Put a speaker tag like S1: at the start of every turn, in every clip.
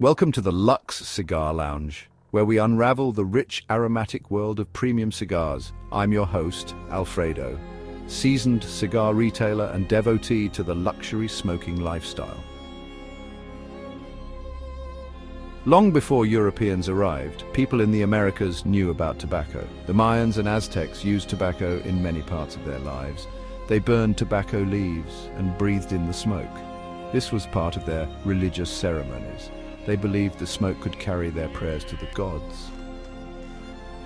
S1: Welcome to the Lux Cigar Lounge, where we unravel the rich, aromatic world of premium cigars. I'm your host, Alfredo, seasoned cigar retailer and devotee to the luxury smoking lifestyle. Long before Europeans arrived, people in the Americas knew about tobacco. The Mayans and Aztecs used tobacco in many parts of their lives. They burned tobacco leaves and breathed in the smoke. This was part of their religious ceremonies. They believed the smoke could carry their prayers to the gods.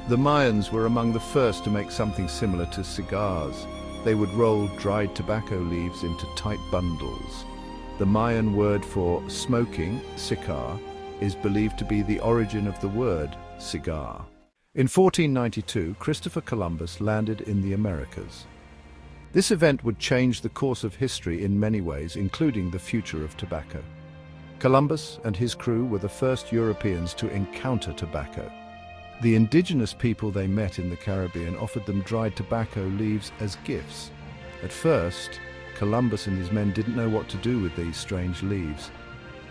S1: The Mayans were among the first to make something similar to cigars. They would roll dried tobacco leaves into tight bundles. The Mayan word for smoking, sicar, is believed to be the origin of the word cigar. In 1492, Christopher Columbus landed in the Americas. This event would change the course of history in many ways, including the future of tobacco. Columbus and his crew were the first Europeans to encounter tobacco. The indigenous people they met in the Caribbean offered them dried tobacco leaves as gifts. At first, Columbus and his men didn't know what to do with these strange leaves.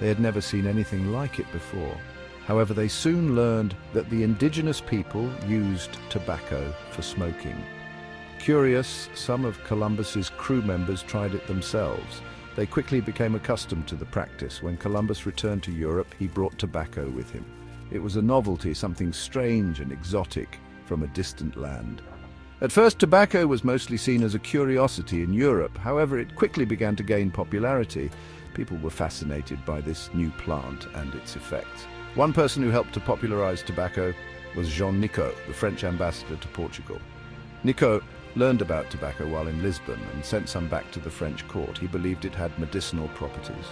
S1: They had never seen anything like it before. However, they soon learned that the indigenous people used tobacco for smoking. Curious, some of Columbus's crew members tried it themselves. They quickly became accustomed to the practice. When Columbus returned to Europe, he brought tobacco with him. It was a novelty, something strange and exotic from a distant land. At first, tobacco was mostly seen as a curiosity in Europe. However, it quickly began to gain popularity. People were fascinated by this new plant and its effects. One person who helped to popularize tobacco was Jean Nicot, the French ambassador to Portugal. Nicot learned about tobacco while in Lisbon and sent some back to the French court. He believed it had medicinal properties.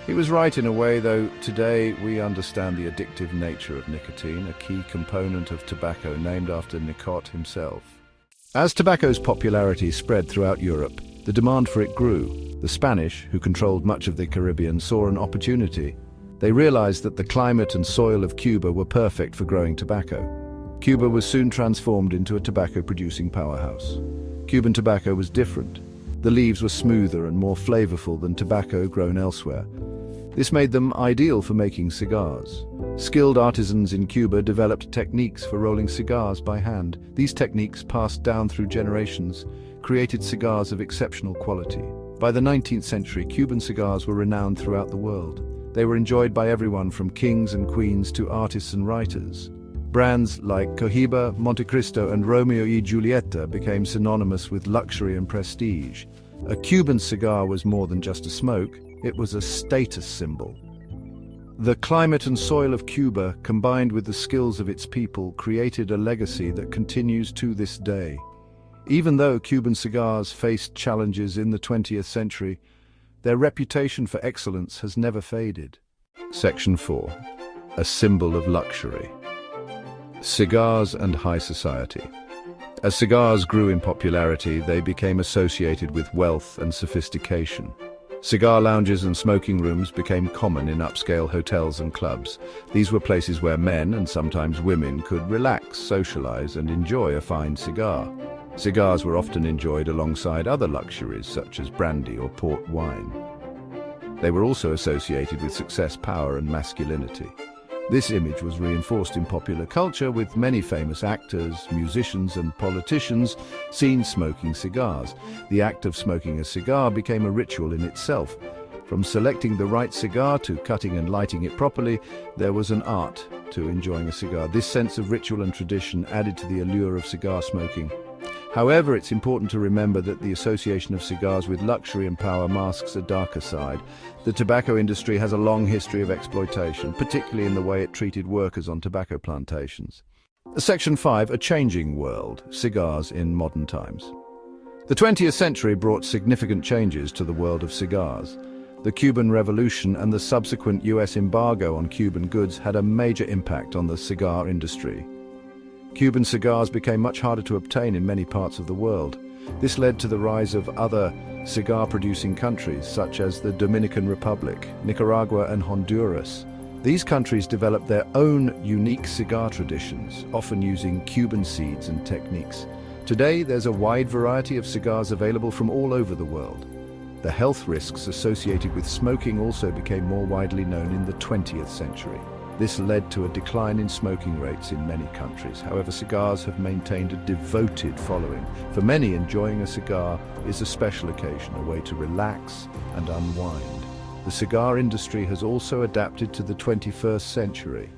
S1: He was right in a way, though. Today we understand the addictive nature of nicotine, a key component of tobacco named after Nicot himself. As tobacco's popularity spread throughout Europe, the demand for it grew. The Spanish, who controlled much of the Caribbean, saw an opportunity. They realized that the climate and soil of Cuba were perfect for growing tobacco. Cuba was soon transformed into a tobacco-producing powerhouse. Cuban tobacco was different. The leaves were smoother and more flavorful than tobacco grown elsewhere. This made them ideal for making cigars. Skilled artisans in Cuba developed techniques for rolling cigars by hand. These techniques, passed down through generations, created cigars of exceptional quality. By the 19th century, Cuban cigars were renowned throughout the world. They were enjoyed by everyone from kings and queens to artists and writers. Brands like Cohiba, Montecristo, and Romeo y Julieta became synonymous with luxury and prestige. A Cuban cigar was more than just a smoke, it was a status symbol. The climate and soil of Cuba, combined with the skills of its people, created a legacy that continues to this day. Even though Cuban cigars faced challenges in the 20th century, their reputation for excellence has never faded. Section 4. A symbol of luxury. Cigars and high society. As cigars grew in popularity, they became associated with wealth and sophistication. Cigar lounges and smoking rooms became common in upscale hotels and clubs. These were places where men, and sometimes women, could relax, socialize, and enjoy a fine cigar. Cigars were often enjoyed alongside other luxuries such as brandy or port wine. They were also associated with success, power, and masculinity. This image was reinforced in popular culture, with many famous actors, musicians, and politicians seen smoking cigars. The act of smoking a cigar became a ritual in itself. From selecting the right cigar to cutting and lighting it properly, there was an art to enjoying a cigar. This sense of ritual and tradition added to the allure of cigar smoking. However, it's important to remember that the association of cigars with luxury and power masks a darker side. The tobacco industry has a long history of exploitation, particularly in the way it treated workers on tobacco plantations. Section 5. A changing world. Cigars in modern times. The 20th century brought significant changes to the world of cigars. The Cuban Revolution and the subsequent US embargo on Cuban goods had a major impact on the cigar industry. Cuban cigars became much harder to obtain in many parts of the world. This led to the rise of other cigar-producing countries, such as the Dominican Republic, Nicaragua, and Honduras. These countries developed their own unique cigar traditions, often using Cuban seeds and techniques. Today, there's a wide variety of cigars available from all over the world. The health risks associated with smoking also became more widely known in the 20th century. This led to a decline in smoking rates in many countries. However, cigars have maintained a devoted following. For many, enjoying a cigar is a special occasion, a way to relax and unwind. The cigar industry has also adapted to the 21st century.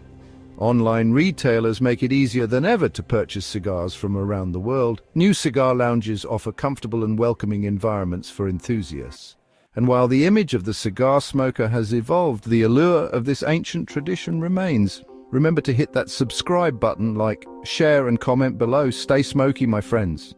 S1: Online retailers make it easier than ever to purchase cigars from around the world. New cigar lounges offer comfortable and welcoming environments for enthusiasts. And while the image of the cigar smoker has evolved, the allure of this ancient tradition remains. Remember to hit that subscribe button, like, share and comment below. Stay smoky, my friends.